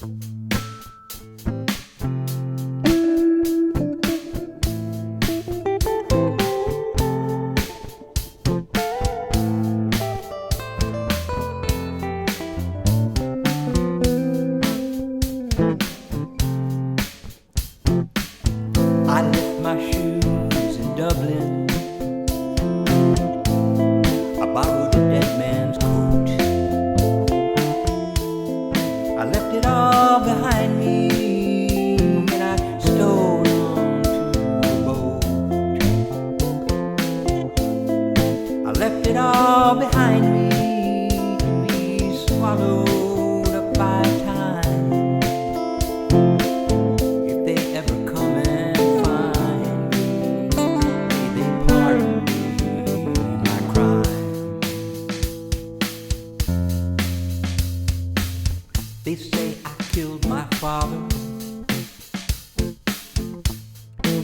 I left my shoes in Dublin. I borrowed a dead man's coat. I left it all behind me and I stole onto a boat. I left it all behind me to be swallowed up by time. If they ever come and find me, may they pardon me my crime. They say I killed my father,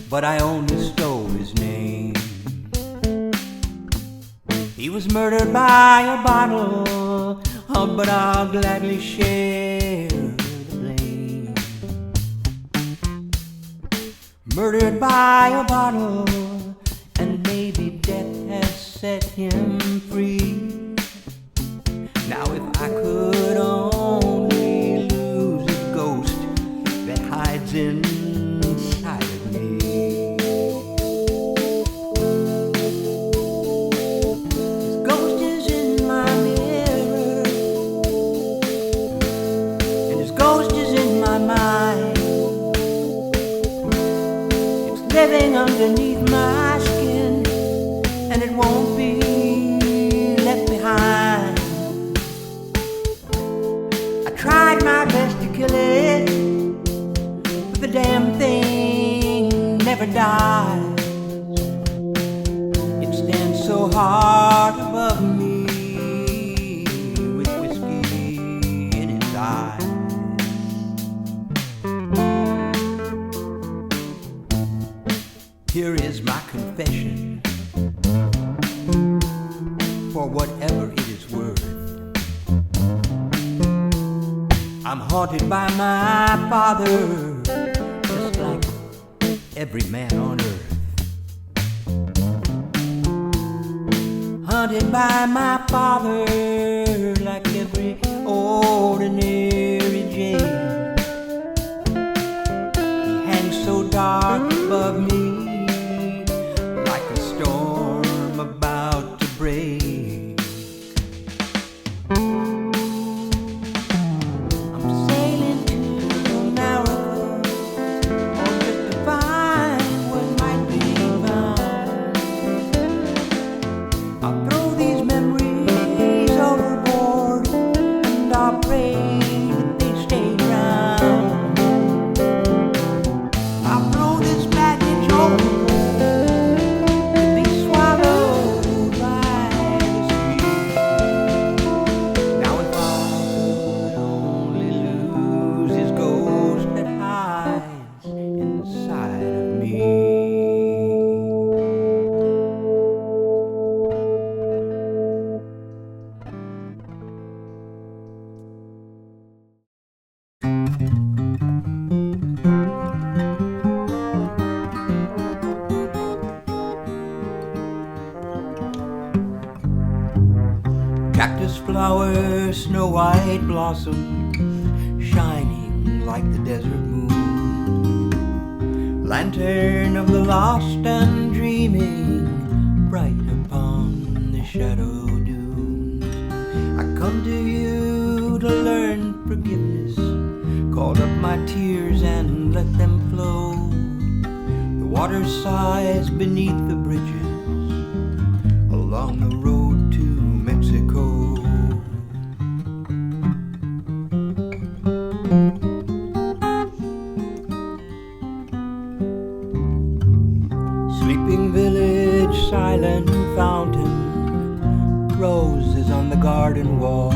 but I only stole his name. He was murdered by a bottle, but I'll gladly share the blame. Murdered by a bottle, and maybe death has set him free. Now if I could only lose a ghost that hides inside of me. His ghost is in my mirror, and his ghost is in my mind. It's living underneath my skin, and it won't be left behind. I tried my best to kill it, but the damn thing never dies. It stands so hard above me with whiskey in its eyes. Here is my confession, for whatever it is worth. I'm haunted by my father, just like every man on earth. Haunted by my father, like every ordinary jade. He hangs so dark above me, like a storm about to break. Cactus flowers, snow white blossom, shining like the desert moon. Lantern of the lost and dreaming, bright upon the shadow dunes. I come to you to learn forgiveness, call up my tears and let them flow. The water sighs beneath the bridges, along the road to Mexico. Sleeping village, silent fountain, roses on the garden wall,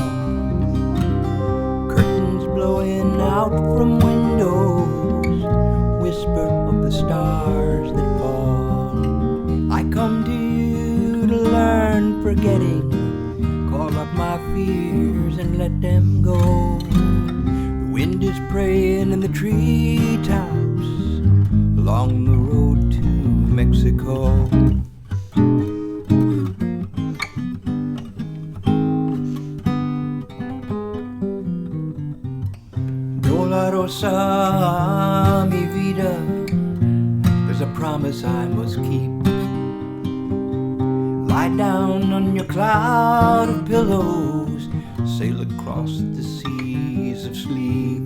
curtains blowing out from windows, whisper of the stars that fall. I come to you to learn forgetting, call up my fears and let them go. The Wind is praying in the treetops along the road to Mexico. Dolorosa mi vida, there's a promise I must keep. Lie down on your cloud of pillows, sail across the seas of sleep.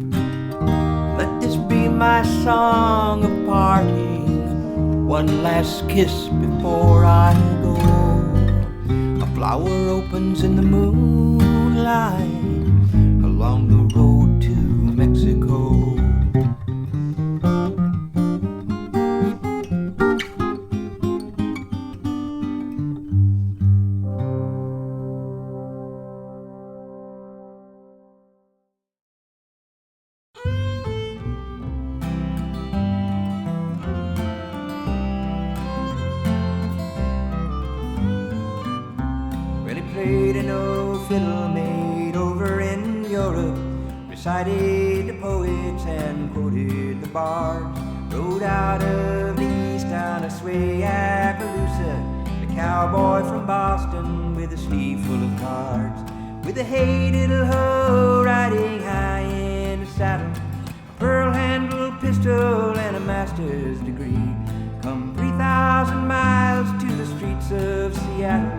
Let this be my song of parting, one last kiss before I go. A flower opens in the moonlight along the road to Mexico. Well, he played an old fiddle made over in Europe, recited the poets and quoted the bards, rode out of the east on a sway Appaloosa, the cowboy from Boston with a sleeve full of cards, with a hey diddle ho riding high in the saddle, a pearl-handled pistol and a master's degree, come 3,000 miles to the streets of Seattle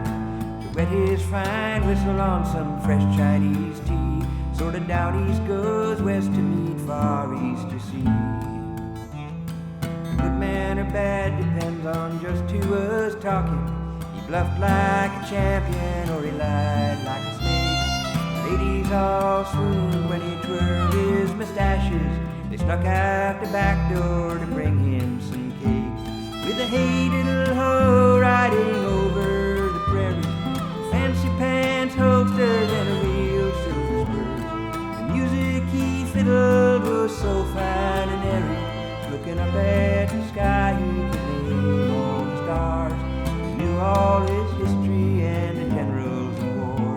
to wet his fine whistle on some fresh Chinese tea. Sort of down east goes west to meet far east to see. Good man or bad depends on just who was talking. He bluffed like a champion or he lied like a snake. Ladies all swooned when he twirled his mustaches. They snuck out the back door to bring him some cake. With a hey diddle ho riding over the prairie, fancy pants holsters and a real silver spurs. The music he fiddled was so fine and airy, looking up at the sky he could name all the stars. He knew all his history and the generals and wars.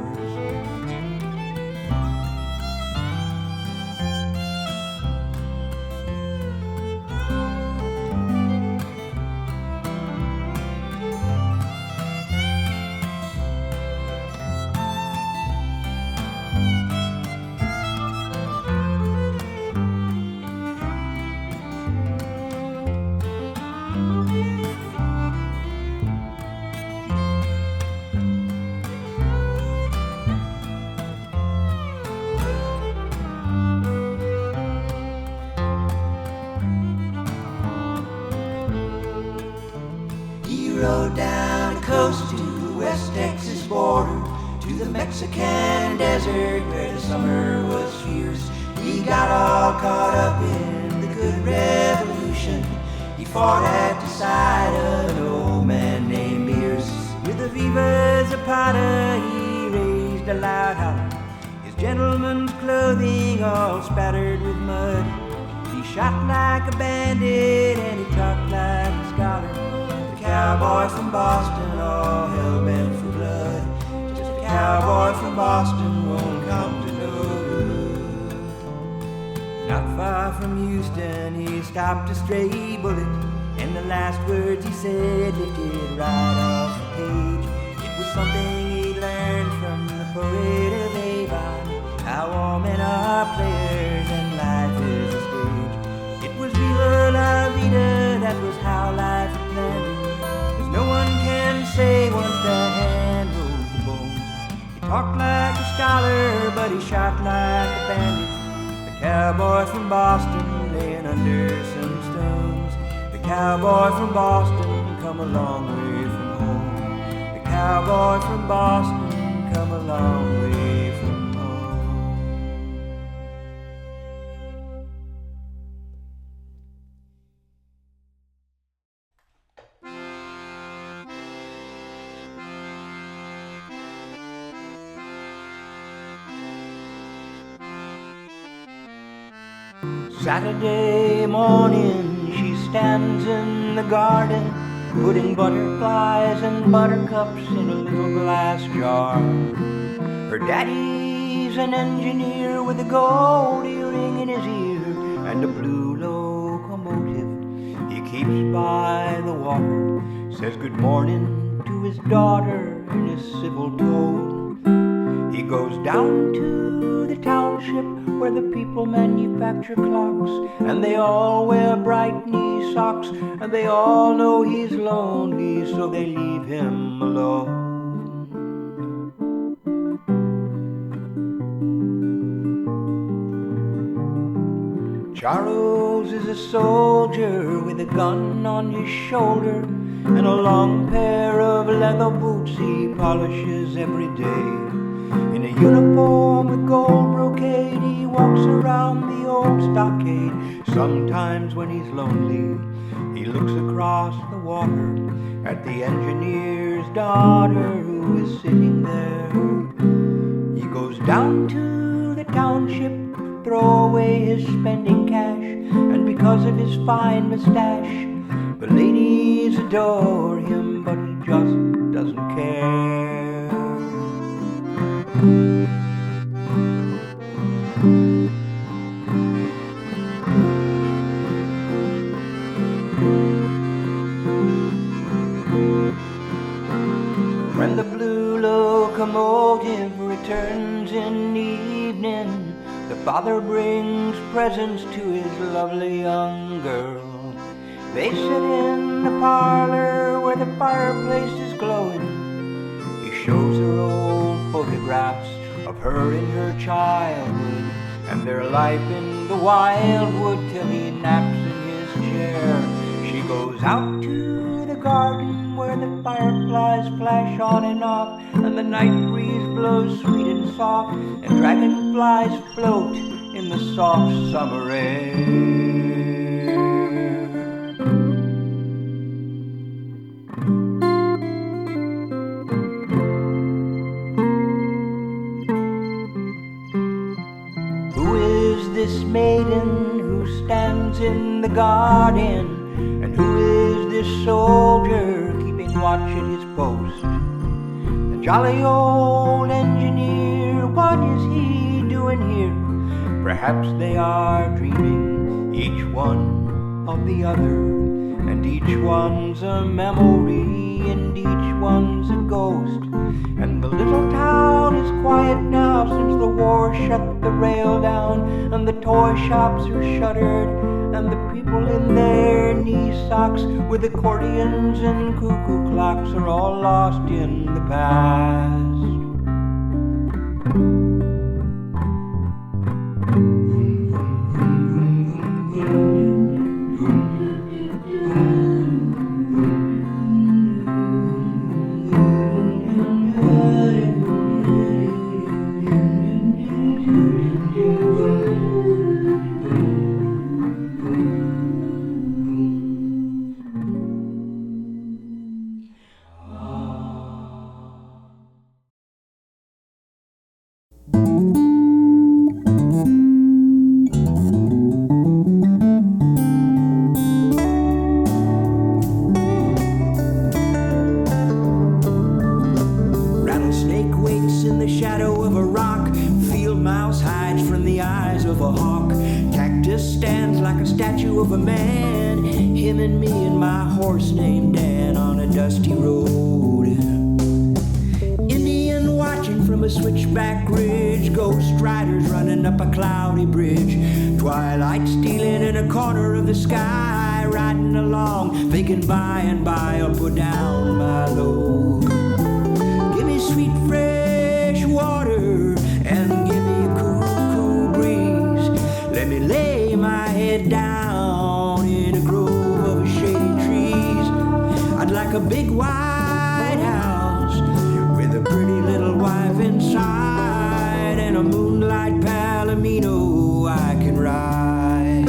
Rode down the coast to the West Texas border, to the Mexican desert where the summer was fierce. He got all caught up in the good revolution. He fought at the side of an old man named Pierce. With a Viva Zapata he raised a loud holler, his gentleman's clothing all spattered with mud. He shot like a bandit and he talked like a scholar, cowboy from Boston, all hell-bent for blood. Just a cowboy from Boston won't come to no good. Not far from Houston, he stopped a stray bullet, and the last words he said lifted right off the page. It was something he learned from the poet of Avon, how all men are players and life is a stage. It was Viva la vida, that was how life had planned it. No one can say once that hand rolls the bones. He talked like a scholar, but he shot like a bandit. The cowboy from Boston laying under some stones. The cowboy from Boston come a long way from home. The cowboy from Boston come a long way from home. Saturday morning, she stands in the garden, putting butterflies and buttercups in a little glass jar. Her daddy's an engineer with a gold earring in his ear and a blue locomotive. He keeps by the water, says good morning to his daughter in a civil tone. He goes down to the township where the people manufacture clocks, and they all wear bright knee socks, and they all know he's lonely, so they leave him alone. Charles is a soldier with a gun on his shoulder and a long pair of leather boots he polishes every day. In a uniform with gold brocade, he walks around the old stockade. Sometimes when he's lonely, he looks across the water at the engineer's daughter who is sitting there. He goes down to the township, throw away his spending cash, and because of his fine mustache, the ladies adore him, but he just doesn't care. When the blue locomotive returns in the evening, the father brings presents to his lovely young girl. They sit in the parlor where the fireplace is glowing. He shows her old photographs of her in her childhood and their life in the wildwood till he naps in his chair. She goes out to the garden where the fireflies flash on and off, and the night breeze blows sweet and soft, and dragonflies float in the soft summer air. Who is this maiden who stands in the garden? And who is this soldier keeping watch at his post? The jolly old engineer, what is he doing here? Perhaps they are dreaming, each one of the other, and each one's a memory, and each one's a ghost. And the little town is quiet now since the war shut the rail down, and the toy shops are shuttered, and the people in their knee socks with accordions and cuckoo clocks are all lost in the past. Of a man, him and me and my horse named Dan on a dusty road. Indian watching from a switchback ridge, ghost riders running up a cloudy bridge, twilight stealing in a corner of the sky, riding along thinking by and by I'll put down my load. Give me sweet fresh water and give me a cool, cool breeze. Let me lay my head down in a grove of shady trees. I'd like a big white house with a pretty little wife inside, and a moonlight palomino I can ride.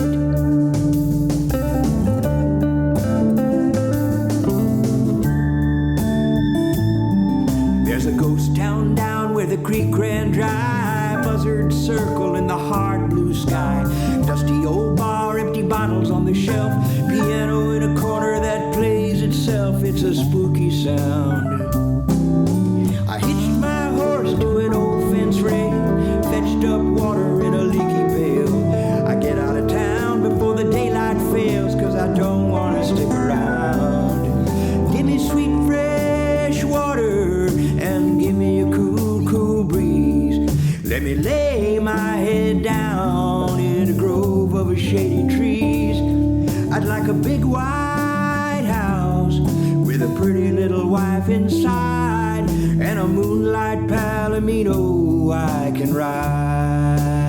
There's a ghost town down where the creek ran dry, buzzard circle in the hard blue sky, dusty old bar, empty bottles on the shelf, piano in a corner that plays itself. It's a spooky sound. I hitched my horse to an old fence rail, fetched head down in a grove of shady trees. I'd like a big white house with a pretty little wife inside, and a moonlight palomino I can ride.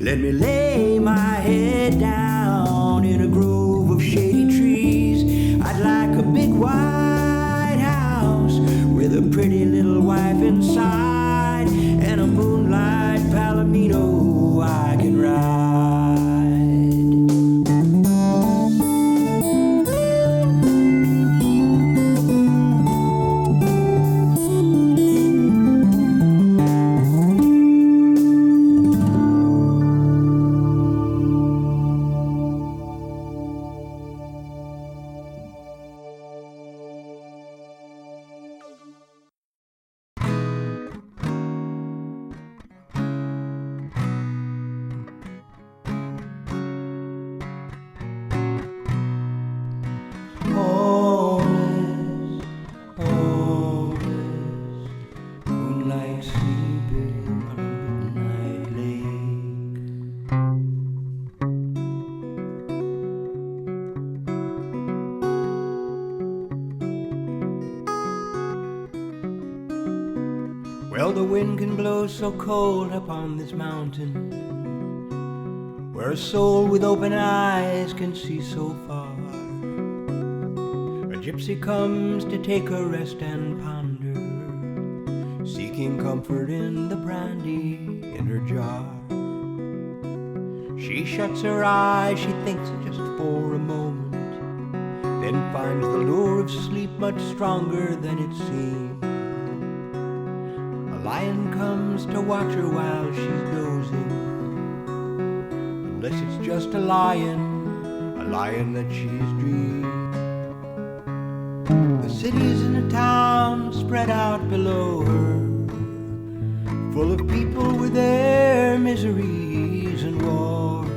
Let me lay my head down in a grove of shady trees. I'd like a big white house with a pretty little wife inside, and a moonlight palomino I can ride. Well, the wind can blow so cold upon this mountain, where a soul with open eyes can see so far. A gypsy comes to take a rest and ponder, seeking comfort in the brandy in her jar. She shuts her eyes, she thinks just for a moment, then finds the lure of sleep much stronger than it seems. A lion comes to watch her while she's dozing, unless it's just a lion that she's dreamed. The cities in a town spread out below her, full of people with their miseries and wars.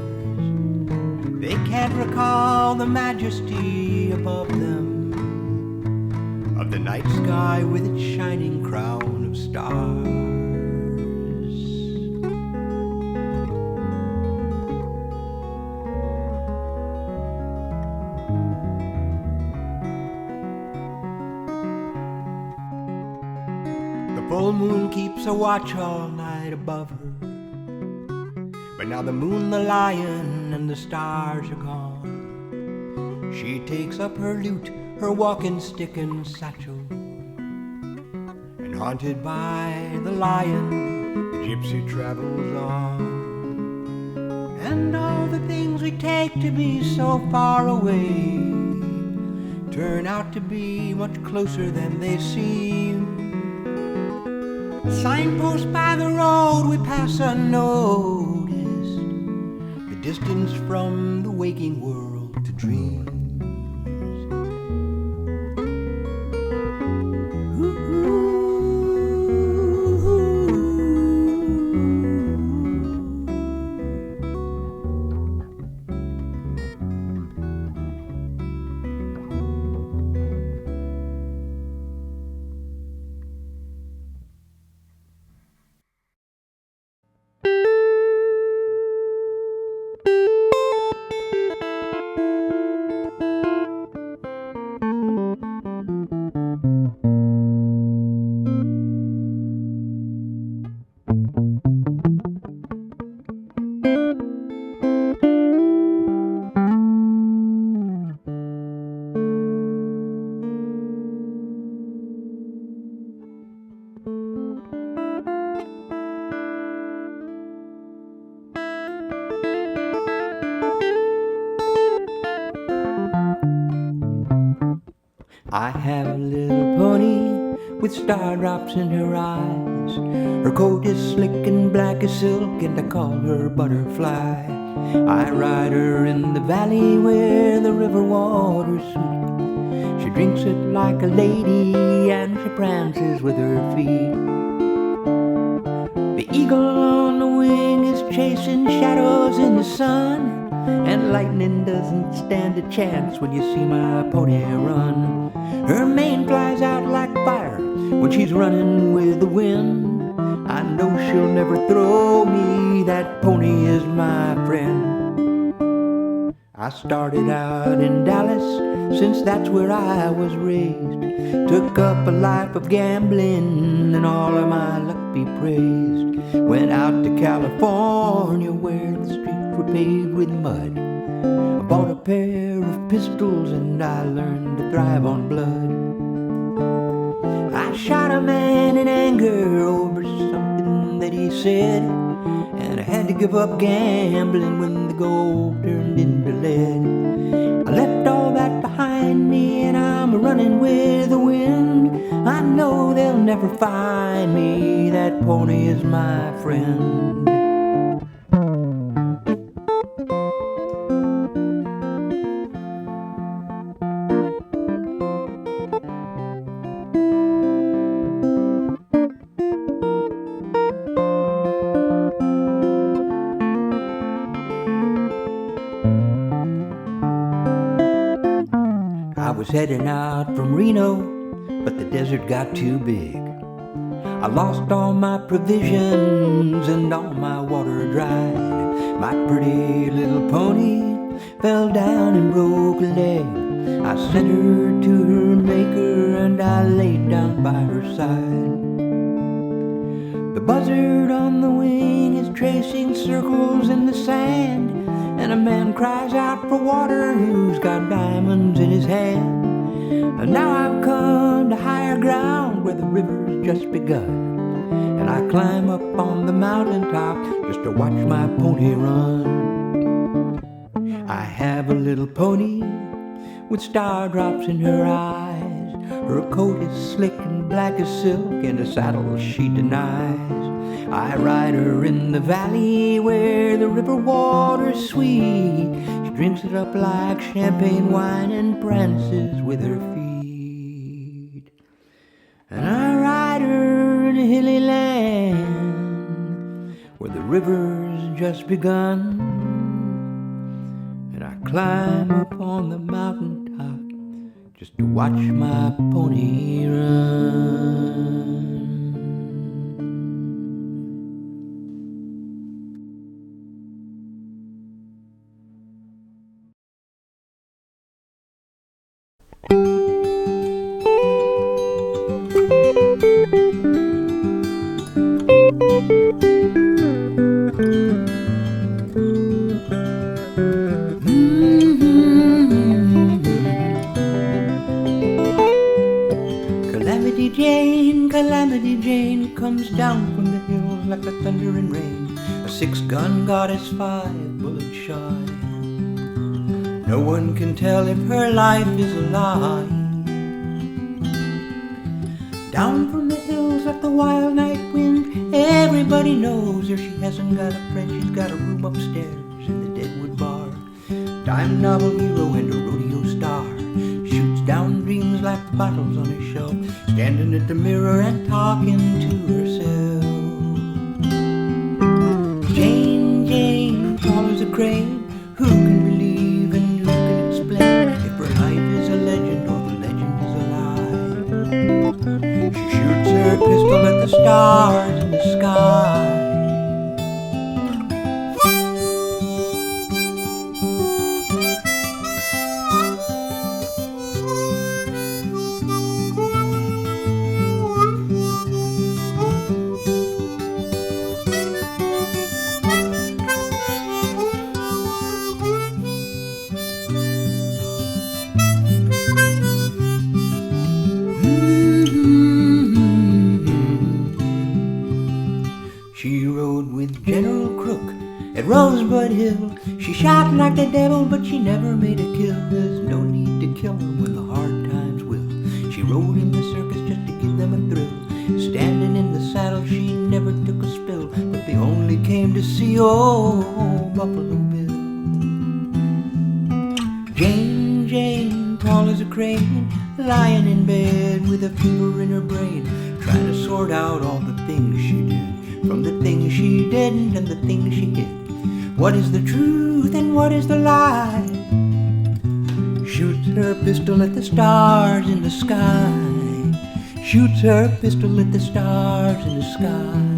They can't recall the majesty above them of the night sky with its shining crown of stars. The full moon keeps a watch all night above her, but now the moon, the lion, and the stars are gone. She takes up her lute, her walking stick and satchel, and haunted by the lion, the gypsy travels on. And all the things we take to be so far away turn out to be much closer than they seem. A signpost by the road we pass unnoticed, the distance from the waking world to dreams. I have a little pony with star drops in her eyes. Her coat is slick and black as silk, and I call her Butterfly. I ride her in the valley where the river water's sweet. She drinks it like a lady, and she prances with her feet. The eagle on the wing is chasing shadows in the sun, and lightning doesn't stand a chance when you see my pony run. Her mane flies out like fire when she's running with the wind. I know she'll never throw me, that pony is my friend. I started out in Dallas, since that's where I was raised. Took up a life of gambling, and all of my luck be praised. Went out to California where the streets were paved with mud. I bought a pair of pistols and I learned to thrive on blood. I shot a man in anger over something that he said, and I had to give up gambling when the gold turned into lead. I left all that behind me and I'm running with the wind. I know they'll never find me, that pony is my friend. I was heading out from Reno, but the desert got too big. I lost all my provisions and all my water dried. My pretty little pony fell down and broke a leg. I sent her to her maker and I laid down by her side. The buzzard on the wing is tracing circles in the sand, and a man cries out for water who's got diamonds in his hand. And now I've come to higher ground where the river's just begun, and I climb up on the mountaintop just to watch my pony run. I have a little pony with star drops in her eyes. Her coat is slick and black as silk, and a saddle she denies. I ride her in the valley where the river water's sweet. She drinks it up like champagne wine and prances with her feet. And I ride her in a hilly land where the river's just begun, and I climb up on the mountaintop just to watch my pony run. Calamity Jane comes down from the hills like the thunder and rain. A 6-gun goddess, 5 bullets shy. No one can tell if her life is a lie. Down from the hills like the wild night wind, everybody knows her. She hasn't got a friend, she's got a room upstairs in the Deadwood bar. Dime novel hero and a rodeo star, shoots down dreams like bottles on a shelf, standing at the mirror and talking to herself. Jane, Jane, tall as a crane, who can believe and who can explain if her life is a legend or the legend is a lie? She shoots her pistol at the stars in the sky. She rode with General Crook at Rosebud Hill. She shot like the devil, but she never made a kill. There's no need to kill her when the hard times will. rode in the circus just to give them a thrill. Standing in the saddle, she never took a spill, but they only came to see old Buffalo Bill. Jane, Jane, tall as a crane, lying in bed with a fever in her brain, trying to sort out all the things she did from the things she didn't and the things she did. What is the truth and what is the lie? Shoots her pistol at the stars in the sky. Shoots her pistol at the stars in the sky.